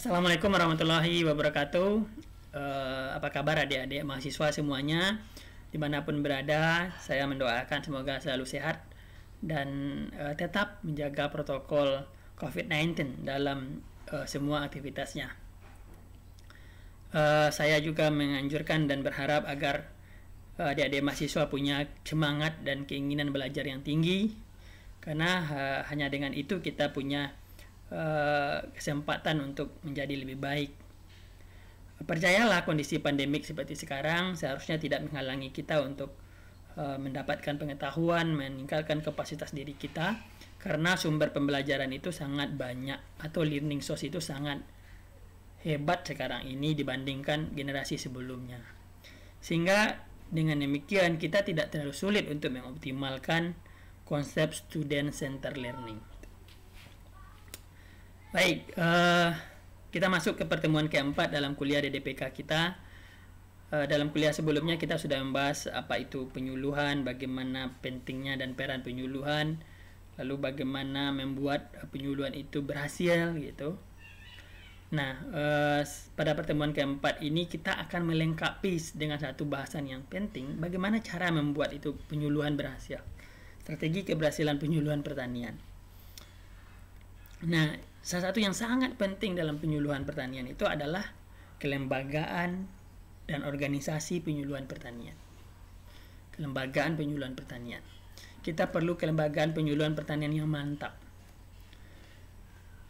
Assalamualaikum warahmatullahi wabarakatuh. Apa kabar adik-adik mahasiswa semuanya? Dimanapun berada, saya mendoakan semoga selalu sehat dan tetap menjaga protokol COVID-19 dalam semua aktivitasnya. Saya juga menganjurkan dan berharap agar adik-adik mahasiswa punya semangat dan keinginan belajar yang tinggi, karena hanya dengan itu kita punya kesempatan untuk menjadi lebih baik. Percayalah, kondisi pandemik seperti sekarang seharusnya tidak menghalangi kita untuk mendapatkan pengetahuan, meningkatkan kapasitas diri kita, karena sumber pembelajaran itu sangat banyak, atau learning source itu sangat hebat sekarang ini dibandingkan generasi sebelumnya. Sehingga dengan demikian kita tidak terlalu sulit untuk mengoptimalkan konsep student center learning. Baik, kita masuk ke pertemuan keempat dalam kuliah DDPK kita. Dalam kuliah sebelumnya kita sudah membahas apa itu penyuluhan, bagaimana pentingnya dan peran penyuluhan, lalu bagaimana membuat penyuluhan itu berhasil gitu. Nah, pada pertemuan keempat ini kita akan melengkapi dengan satu bahasan yang penting, bagaimana cara membuat itu penyuluhan berhasil. Strategi keberhasilan penyuluhan pertanian. Nah, salah satu yang sangat penting dalam penyuluhan pertanian itu adalah kelembagaan dan organisasi penyuluhan pertanian. Kelembagaan penyuluhan pertanian. Kita perlu kelembagaan penyuluhan pertanian yang mantap.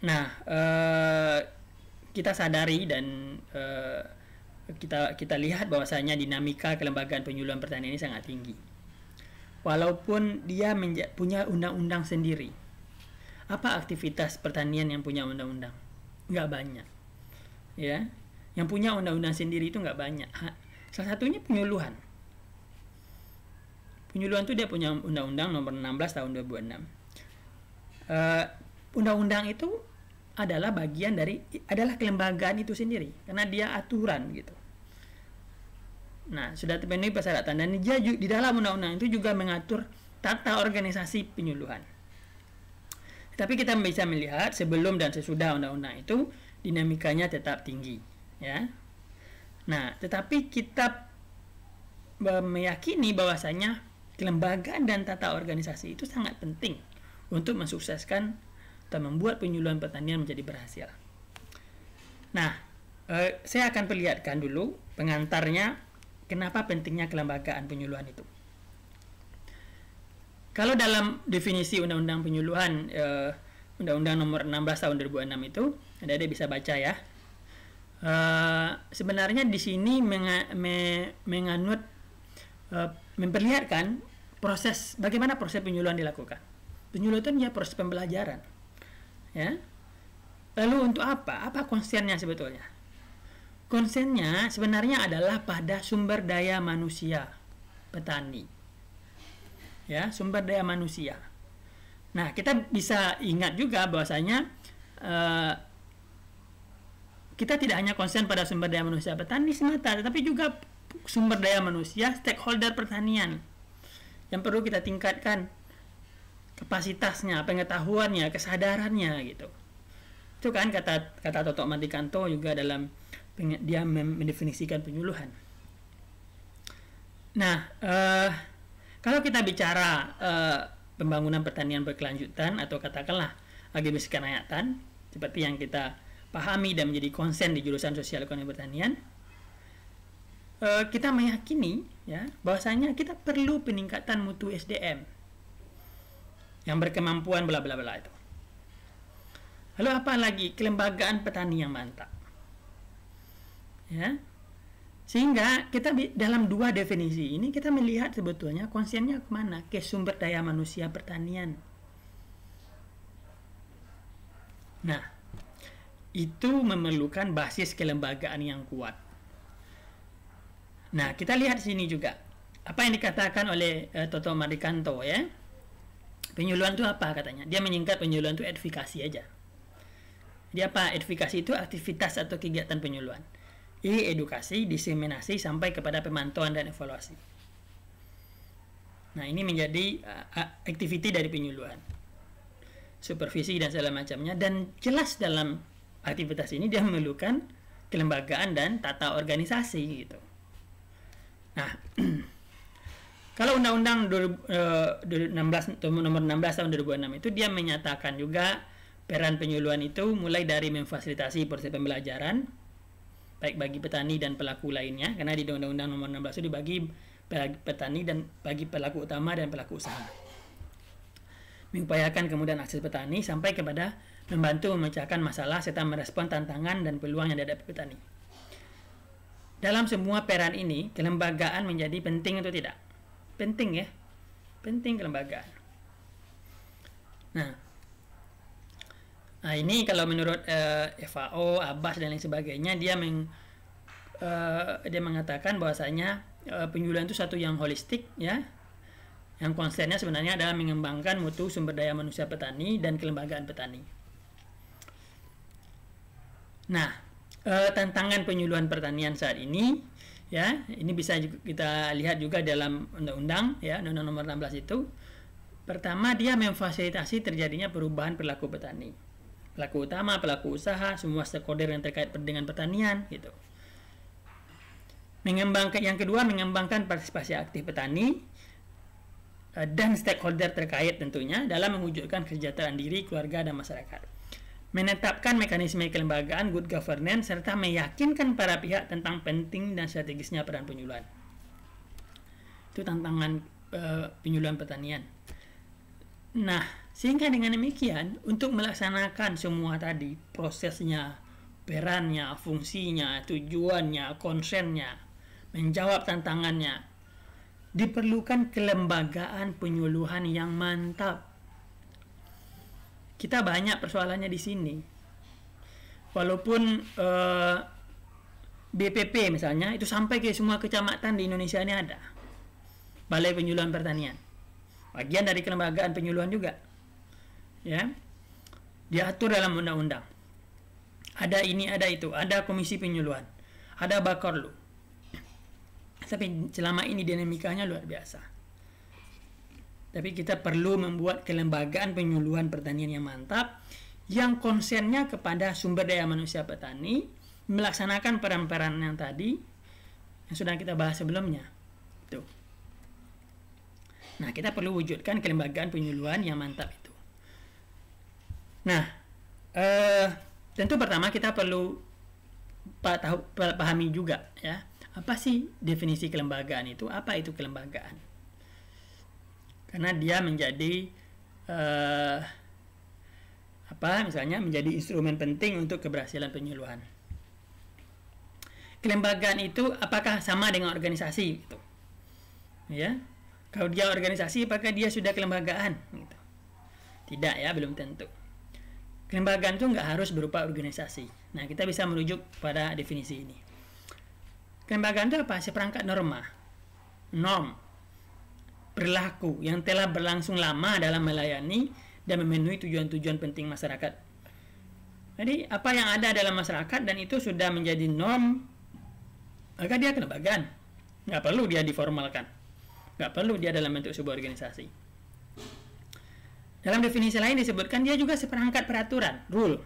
Nah, kita sadari dan kita lihat bahwasanya dinamika kelembagaan penyuluhan pertanian ini sangat tinggi. Walaupun dia punya undang-undang sendiri. Apa aktivitas pertanian yang punya undang-undang? Nggak banyak, ya. Yang punya undang-undang sendiri itu nggak banyak. Salah satunya penyuluhan. Penyuluhan itu dia punya undang-undang nomor 16 tahun 2006. Undang-undang itu adalah bagian dari, adalah kelembagaan itu sendiri, karena dia aturan gitu. Nah, sudah terpenuhi persyaratan dan dia di dalam undang-undang itu juga mengatur tata organisasi penyuluhan. Tapi kita bisa melihat sebelum dan sesudah undang-undang itu dinamikanya tetap tinggi, ya. Nah, tetapi kita meyakini bahwasanya kelembagaan dan tata organisasi itu sangat penting untuk mensukseskan atau membuat penyuluhan pertanian menjadi berhasil. Nah, saya akan perlihatkan dulu pengantarnya kenapa pentingnya kelembagaan penyuluhan itu. Kalau dalam definisi undang-undang penyuluhan, undang-undang nomor 16 tahun 2006 itu, ada bisa baca ya. Sebenarnya di sini menganut, memperlihatkan bagaimana proses penyuluhan dilakukan. Penyuluhan itu hanya proses pembelajaran, ya. Lalu untuk apa? Apa konsennya sebetulnya? Konsennya sebenarnya adalah pada sumber daya manusia petani. Ya, sumber daya manusia. Nah, kita bisa ingat juga bahwasanya kita tidak hanya konsen pada sumber daya manusia petani semata, tetapi juga sumber daya manusia stakeholder pertanian yang perlu kita tingkatkan kapasitasnya, pengetahuannya, kesadarannya gitu. Itu kan kata Toto Mardikanto juga dalam dia mendefinisikan penyuluhan. Nah, kalau kita bicara pembangunan pertanian berkelanjutan atau katakanlah agrobiologi kerakyatan seperti yang kita pahami dan menjadi konsen di jurusan sosial ekonomi pertanian, kita meyakini ya bahwasanya kita perlu peningkatan mutu SDM yang berkemampuan bla bla bla itu. Lalu apa lagi? Kelembagaan petani yang mantap. Ya. Sehingga kita dalam dua definisi ini kita melihat sebetulnya konsennya kemana? Ke sumber daya manusia pertanian. Nah, itu memerlukan basis kelembagaan yang kuat. Nah, kita lihat sini juga apa yang dikatakan oleh Toto Mardikanto ya. Penyuluhan itu apa katanya? Dia menyingkat penyuluhan itu advokasi aja. Dia apa? Advokasi itu aktivitas atau kegiatan penyuluhan. Ini edukasi, diseminasi sampai kepada pemantauan dan evaluasi. Nah, ini menjadi aktiviti dari penyuluhan. Supervisi dan segala macamnya, dan jelas dalam aktivitas ini dia memerlukan kelembagaan dan tata organisasi gitu. Nah, kalau Undang-Undang 16 nomor 16 tahun 2006 itu dia menyatakan juga peran penyuluhan itu mulai dari memfasilitasi proses pembelajaran baik bagi petani dan pelaku lainnya, karena di Undang-Undang nomor 16 itu dibagi bagi petani dan bagi pelaku utama dan pelaku usaha. Mengupayakan kemudahan akses petani sampai kepada membantu memecahkan masalah serta merespon tantangan dan peluang yang dihadapi petani. Dalam semua peran ini, kelembagaan menjadi penting atau tidak? Penting ya, penting kelembagaan. Nah ini kalau menurut FAO, Abbas dan lain sebagainya, dia mengatakan bahwasanya penyuluhan itu satu yang holistik ya, yang konsepnya sebenarnya adalah mengembangkan mutu sumber daya manusia petani dan kelembagaan petani. Nah, tantangan penyuluhan pertanian saat ini ya, ini bisa kita lihat juga dalam undang-undang ya, Undang-Undang nomor 16 itu. Pertama, dia memfasilitasi terjadinya perubahan perilaku petani. Pelaku utama, pelaku usaha, semua stakeholder yang terkait dengan pertanian gitu. Yang kedua, mengembangkan partisipasi aktif petani dan stakeholder terkait tentunya dalam mewujudkan kesejahteraan diri, keluarga, dan masyarakat. Menetapkan mekanisme kelembagaan, good governance, serta meyakinkan para pihak tentang penting dan strategisnya peran penyuluhan. Itu tantangan penyuluhan pertanian. Nah, sehingga dengan demikian, untuk melaksanakan semua tadi, prosesnya, perannya, fungsinya, tujuannya, konsennya, menjawab tantangannya, diperlukan kelembagaan penyuluhan yang mantap. Kita banyak persoalannya di sini. Walaupun BPP misalnya, itu sampai ke semua kecamatan di Indonesia ini ada Balai Penyuluhan Pertanian. Bagian dari kelembagaan penyuluhan juga. Ya. Diatur dalam undang-undang. Ada ini, ada itu, ada komisi penyuluhan, ada Bakorlu. Tapi selama ini dinamikanya luar biasa. Tapi kita perlu membuat kelembagaan penyuluhan pertanian yang mantap, yang konsennya kepada sumber daya manusia petani, melaksanakan peran-peran yang tadi yang sudah kita bahas sebelumnya. Tuh. Nah, kita perlu wujudkan kelembagaan penyuluhan yang mantap itu. Nah, tentu pertama kita perlu pahami juga ya, apa sih definisi kelembagaan itu? Apa itu kelembagaan? Karena dia menjadi misalnya menjadi instrumen penting untuk keberhasilan penyuluhan. Kelembagaan itu apakah sama dengan organisasi gitu? Ya. Kalau dia organisasi, apakah dia sudah kelembagaan? Gitu. Tidak ya, belum tentu. Kelembagaan itu nggak harus berupa organisasi. Nah, kita bisa merujuk pada definisi ini. Kelembagaan itu apa? Seperangkat norm, perilaku yang telah berlangsung lama dalam melayani dan memenuhi tujuan-tujuan penting masyarakat. Jadi, apa yang ada dalam masyarakat dan itu sudah menjadi norm, maka dia kelembagaan. Nggak perlu dia diformalkan. Nggak perlu dia dalam bentuk sebuah organisasi. Dalam definisi lain disebutkan dia juga seperangkat peraturan, rule.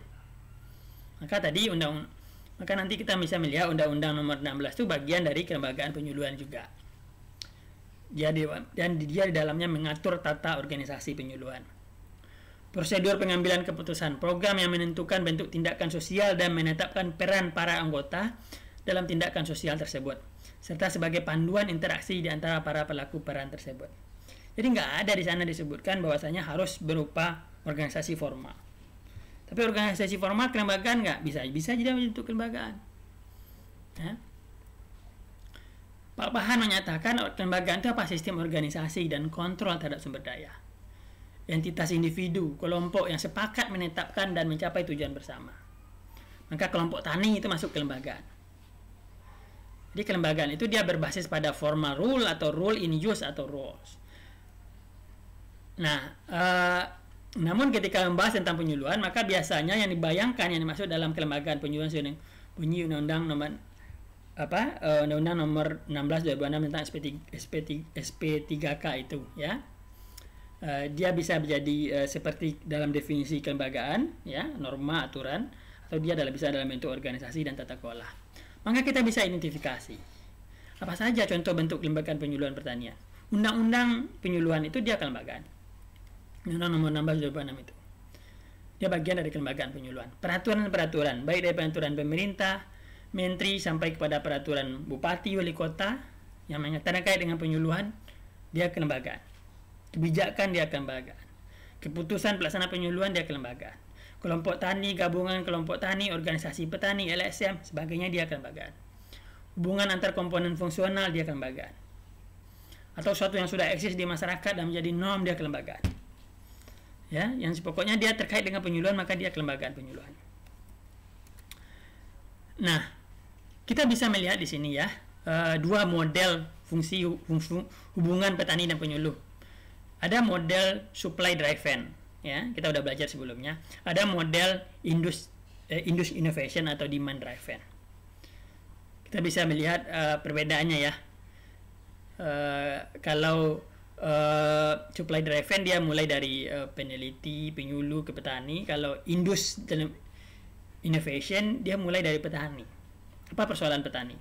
Maka nanti kita bisa melihat Undang-Undang nomor 16 itu bagian dari kelembagaan penyuluhan juga. Dan dia di dalamnya mengatur tata organisasi penyuluhan. Prosedur pengambilan keputusan, program yang menentukan bentuk tindakan sosial dan menetapkan peran para anggota dalam tindakan sosial tersebut, serta sebagai panduan interaksi di antara para pelaku peran tersebut. Jadi nggak ada di sana disebutkan bahwasanya harus berupa organisasi formal. Tapi organisasi formal kelembagaan nggak bisa jadi bentuk kelembagaan. Ya. Pak Pahan menyatakan kelembagaan itu apa? Sistem organisasi dan kontrol terhadap sumber daya. Entitas individu, kelompok yang sepakat menetapkan dan mencapai tujuan bersama. Maka kelompok tani itu masuk kelembagaan. Jadi kelembagaan itu dia berbasis pada formal rule atau rule in use atau rules. Nah, namun ketika membahas tentang penyuluhan, maka biasanya yang dibayangkan yang dimaksud dalam kelembagaan penyuluhan sudah bunyi Undang-Undang nomor 16 2006 tentang SP3K itu ya. Dia bisa menjadi seperti dalam definisi kelembagaan ya, norma, aturan, atau dia bisa dalam bentuk organisasi dan tata kelola. Maka kita bisa identifikasi apa saja contoh bentuk kelembagaan penyuluhan pertanian. Undang-undang penyuluhan itu dia kelembagaan. Undang nomor 16 2006 itu. Dia bagian dari kelembagaan penyuluhan. Peraturan-peraturan, baik dari peraturan pemerintah, menteri sampai kepada peraturan bupati, wali kota yang terkait dengan penyuluhan, dia kelembagaan. Kebijakan dia kelembagaan. Keputusan pelaksana penyuluhan dia kelembagaan. Kelompok tani, gabungan kelompok tani, organisasi petani, LSM, sebagainya dia kelembagaan. Hubungan antar komponen fungsional dia kelembagaan. Atau sesuatu yang sudah eksis di masyarakat dan menjadi norm dia kelembagaan. Ya, yang pokoknya dia terkait dengan penyuluhan maka dia kelembagaan penyuluhan. Nah, kita bisa melihat di sini ya dua model fungsi hubungan petani dan penyuluh. Ada model supply driven, ya kita udah belajar sebelumnya. Ada model industry innovation atau demand driven. Kita bisa melihat perbedaannya ya. Kalau supply driven dia mulai dari peneliti, penyuluh ke petani. Kalau dalam innovation dia mulai dari petani. Apa persoalan petani?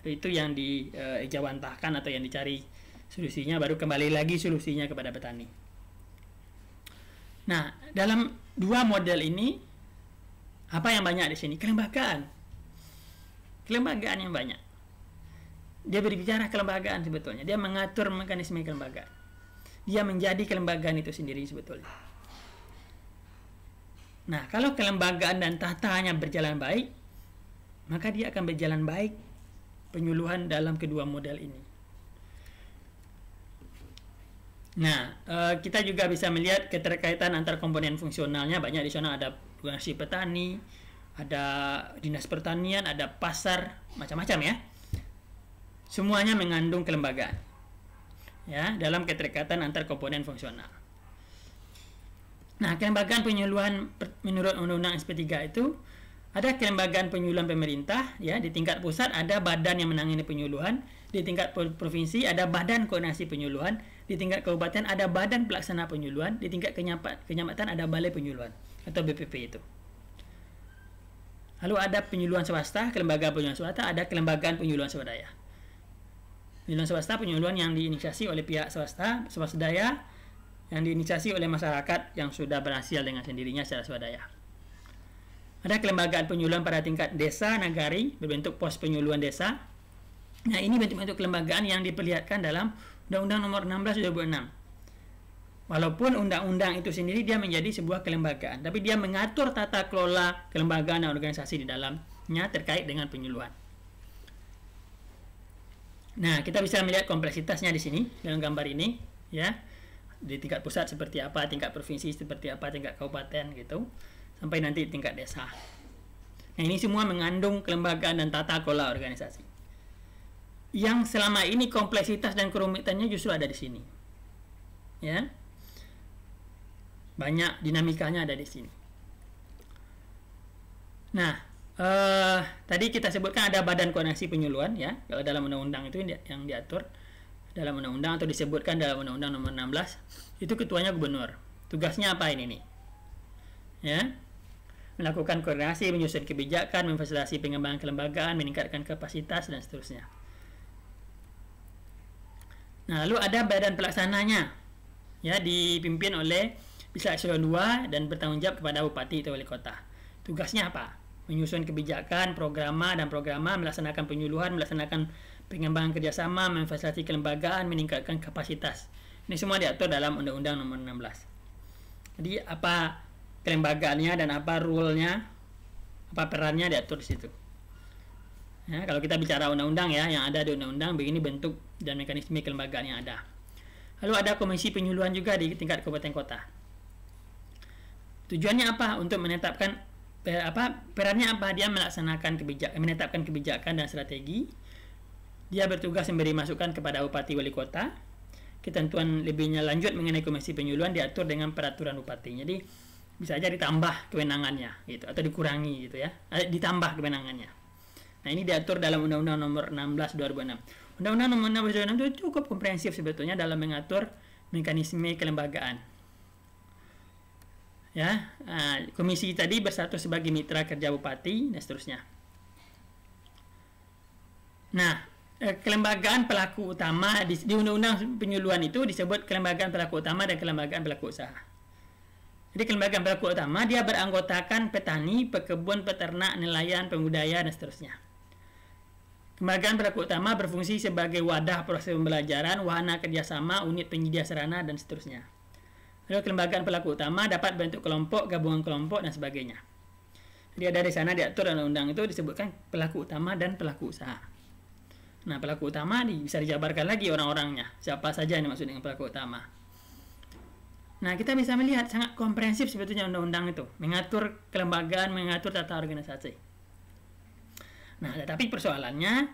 Itu yang dijawantahkan atau yang dicari solusinya, baru kembali lagi solusinya kepada petani. Nah, dalam dua model ini apa yang banyak di sini? Kelembagaan yang banyak. Dia berbicara kelembagaan sebetulnya. Dia mengatur mekanisme kelembagaan. Dia menjadi kelembagaan itu sendiri sebetulnya. Nah, kalau kelembagaan dan tatanya berjalan baik, maka dia akan berjalan baik penyuluhan dalam kedua model ini. Nah, kita juga bisa melihat keterkaitan antar komponen fungsionalnya. Banyak di sana, ada organisasi petani, ada dinas pertanian, ada pasar, macam-macam ya. Semuanya mengandung kelembagaan ya dalam keterkaitan antar komponen fungsional. Nah, kelembagaan penyuluhan menurut Undang-Undang SP3 itu ada kelembagaan penyuluhan pemerintah ya, di tingkat pusat ada badan yang menangani penyuluhan, di tingkat provinsi ada badan koordinasi penyuluhan, di tingkat kabupaten ada badan pelaksana penyuluhan, di tingkat kecamatan ada balai penyuluhan atau BPP itu. Lalu ada penyuluhan swasta, kelembagaan penyuluhan swasta, ada kelembagaan penyuluhan swadaya. Penyuluhan swasta, penyuluhan yang diinisiasi oleh pihak swadaya, yang diinisiasi oleh masyarakat yang sudah berhasil dengan sendirinya secara swadaya. Ada kelembagaan penyuluhan pada tingkat desa, nagari, berbentuk pos penyuluhan desa. Nah, ini bentuk-bentuk kelembagaan yang diperlihatkan dalam Undang-Undang nomor 16 2006. Walaupun undang-undang itu sendiri dia menjadi sebuah kelembagaan, tapi dia mengatur tata kelola kelembagaan dan organisasi di dalamnya terkait dengan penyuluhan. Nah, kita bisa melihat kompleksitasnya di sini dalam gambar ini, ya. Di tingkat pusat seperti apa, tingkat provinsi seperti apa, tingkat kabupaten gitu, sampai nanti tingkat desa. Nah, ini semua mengandung kelembagaan dan tata kelola organisasi. Yang selama ini kompleksitas dan kerumitannya justru ada di sini. Ya. Banyak dinamikanya ada di sini. Nah, tadi kita sebutkan ada badan koordinasi penyuluhan ya. Kalau dalam undang-undang itu yang diatur dalam undang-undang atau disebutkan dalam undang-undang nomor 16, itu ketuanya gubernur. Tugasnya apa ini nih? Ya. Melakukan koordinasi, menyusun kebijakan, memfasilitasi pengembangan kelembagaan, meningkatkan kapasitas dan seterusnya. Nah, lalu ada badan pelaksananya. Ya, dipimpin oleh bisa eselon 2 dan bertanggung jawab kepada bupati atau wali kota. Tugasnya apa? Menyusun kebijakan, programa, melaksanakan penyuluhan, melaksanakan pengembangan kerjasama, memfasilitasi kelembagaan, meningkatkan kapasitas. Ini semua diatur dalam Undang-Undang nomor 16. Jadi apa kelembagaannya dan apa rule-nya, apa perannya diatur di situ. Ya, kalau kita bicara undang-undang ya, yang ada di undang-undang begini bentuk dan mekanisme kelembagaan yang ada. Lalu ada komisi penyuluhan juga di tingkat kabupaten kota. Tujuannya apa? Untuk menetapkan perannya apa? Dia melaksanakan menetapkan kebijakan dan strategi. Dia bertugas memberi masukan kepada bupati wali kota. Ketentuan lebihnya lanjut mengenai komisi penyuluhan diatur dengan peraturan bupati. Jadi bisa aja ditambah kewenangannya gitu atau dikurangi gitu ya. Ditambah kewenangannya. Nah, ini diatur dalam Undang-Undang nomor 16 2006. Undang-Undang nomor 16 2006 itu cukup komprehensif sebetulnya dalam mengatur mekanisme kelembagaan. Ya, komisi tadi bersatu sebagai mitra kerja bupati dan seterusnya. Nah, kelembagaan pelaku utama di undang-undang penyuluhan itu disebut kelembagaan pelaku utama dan kelembagaan pelaku usaha. Jadi kelembagaan pelaku utama dia beranggotakan petani, pekebun, peternak, nelayan, pembudaya dan seterusnya. Kelembagaan pelaku utama berfungsi sebagai wadah proses pembelajaran, wahana kerjasama, unit penyedia sarana dan seterusnya. Lalu kelembagaan pelaku utama dapat bentuk kelompok, gabungan kelompok dan sebagainya. Jadi ada di sana diatur dalam undang itu disebutkan pelaku utama dan pelaku usaha. Nah, pelaku utama bisa dijabarkan lagi orang-orangnya. Siapa saja yang dimaksud dengan pelaku utama. Nah, kita bisa melihat sangat komprehensif sebetulnya undang-undang itu. Mengatur kelembagaan, mengatur tata organisasi. Nah, tetapi persoalannya,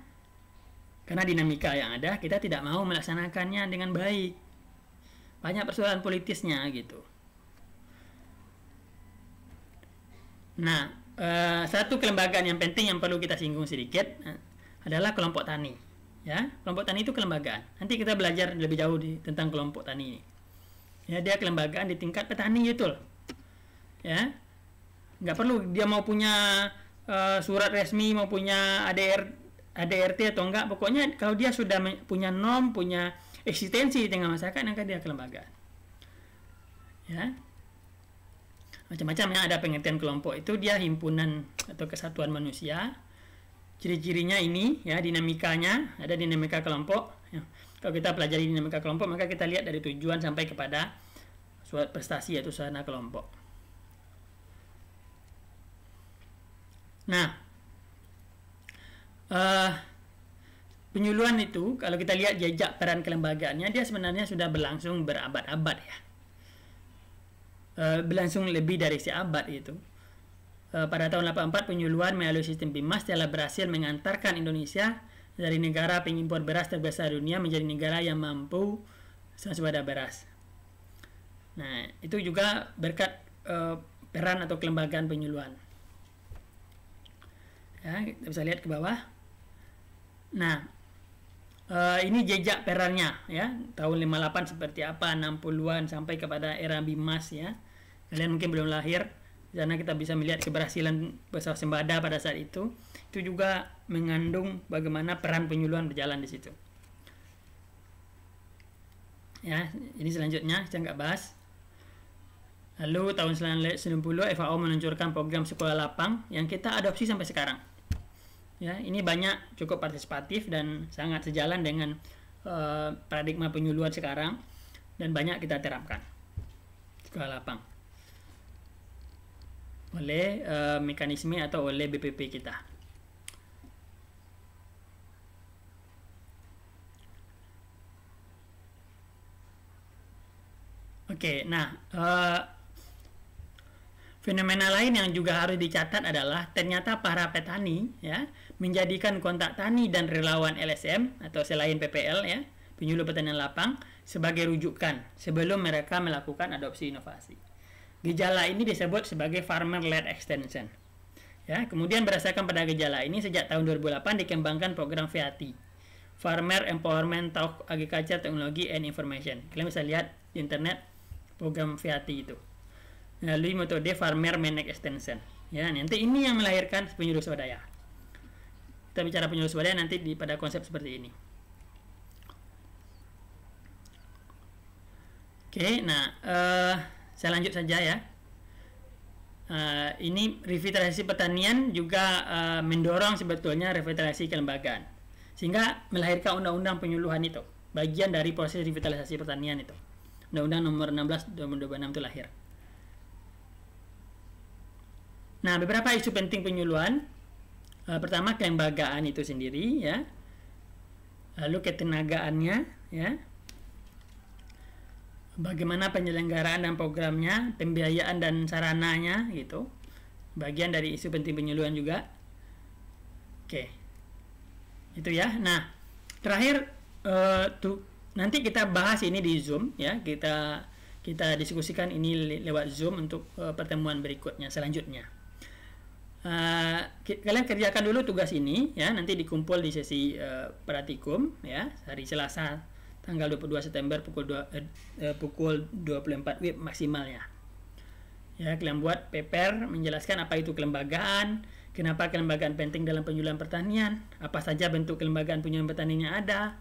karena dinamika yang ada, kita tidak mau melaksanakannya dengan baik. Banyak persoalan politisnya gitu. Nah, satu kelembagaan yang penting yang perlu kita singgung sedikit adalah kelompok tani. Ya, kelompok tani itu kelembagaan. Nanti kita belajar lebih jauh tentang kelompok tani ini. Ya, dia kelembagaan di tingkat petani gitu loh. Ya, nggak perlu dia mau punya surat resmi, mau punya ADRT atau enggak. Pokoknya kalau dia sudah punya norm, punya eksistensi di tengah masyarakat, maka dia kelembagaan. Ya, macam-macam yang ada pengertian kelompok itu dia himpunan atau kesatuan manusia. Ciri-cirinya ini ya, dinamikanya ada dinamika kelompok ya. Kalau kita pelajari dinamika kelompok maka kita lihat dari tujuan sampai kepada suatu prestasi yaitu sarana kelompok. Nah, penyuluhan itu kalau kita lihat jejak peran kelembagaannya dia sebenarnya sudah berlangsung berabad-abad ya. Berlangsung lebih dari seabad itu. Pada tahun 84 penyuluhan melalui sistem BIMAS telah berhasil mengantarkan Indonesia dari negara pengimpor beras terbesar dunia menjadi negara yang mampu swasembada beras. Nah, itu juga berkat peran atau kelembagaan penyuluhan. Ya, kita bisa lihat ke bawah. Nah, ini jejak perannya ya, tahun 58 seperti apa, 60-an sampai kepada era BIMAS ya. Kalian mungkin belum lahir. Di sana kita bisa melihat keberhasilan swasembada pada saat itu. Itu juga mengandung bagaimana peran penyuluhan berjalan di situ. Ya, ini selanjutnya saya nggak bahas. Lalu tahun 1990 FAO meluncurkan program sekolah lapang yang kita adopsi sampai sekarang. Ya, ini banyak cukup partisipatif dan sangat sejalan dengan paradigma penyuluhan sekarang dan banyak kita terapkan sekolah lapang oleh mekanisme atau oleh BPP kita. Oke, nah fenomena lain yang juga harus dicatat adalah ternyata para petani ya menjadikan kontak tani dan relawan LSM atau selain PPL ya, penyuluh pertanian lapang sebagai rujukan sebelum mereka melakukan adopsi inovasi. Gejala ini disebut sebagai farmer-led extension. Ya, kemudian berdasarkan pada gejala ini sejak tahun 2008 dikembangkan program FEATI, Farmer Empowerment Talk Agriculture Technology and Information. Kalian bisa lihat di internet program FEATI itu. Melalui metode Farmer Managed Extension. Ya, nanti ini yang melahirkan penyuluh swadaya. Kita bicara penyuluh swadaya nanti pada konsep seperti ini. Oke, nah saya lanjut saja ya. Ini revitalisasi pertanian juga mendorong sebetulnya revitalisasi kelembagaan, sehingga melahirkan undang-undang penyuluhan itu, bagian dari proses revitalisasi pertanian itu. Undang-undang nomor 16 tahun 2006 itu lahir. Nah, beberapa isu penting penyuluhan. Pertama, kelembagaan itu sendiri ya. Lalu ketenagaannya ya. Bagaimana penyelenggaraan dan programnya, pembiayaan dan sarananya gitu. Bagian dari isu penting penyuluhan juga. Oke. Itu ya. Nah, terakhir nanti kita bahas ini di Zoom ya. Kita diskusikan ini lewat Zoom untuk pertemuan berikutnya selanjutnya. Kalian kerjakan dulu tugas ini ya, nanti dikumpul di sesi praktikum ya, hari Selasa tanggal 22 September pukul 24 WIB maksimalnya Ya, kalian buat paper menjelaskan apa itu kelembagaan, kenapa kelembagaan penting dalam penyuluhan pertanian, apa saja bentuk kelembagaan penyuluhan pertanian yang ada,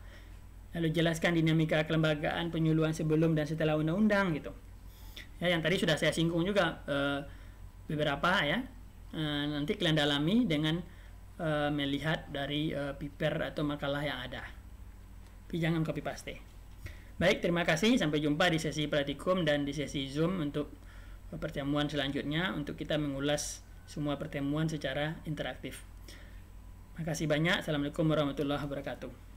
lalu jelaskan dinamika kelembagaan penyuluhan sebelum dan setelah undang-undang gitu. Ya, yang tadi sudah saya singgung juga beberapa ya. Nanti kalian dalami dengan melihat dari paper atau makalah yang ada. Tapi jangan copy paste. Baik, terima kasih. Sampai jumpa di sesi praktikum dan di sesi Zoom untuk pertemuan selanjutnya untuk kita mengulas semua pertemuan secara interaktif. Terima kasih banyak. Assalamualaikum warahmatullahi wabarakatuh.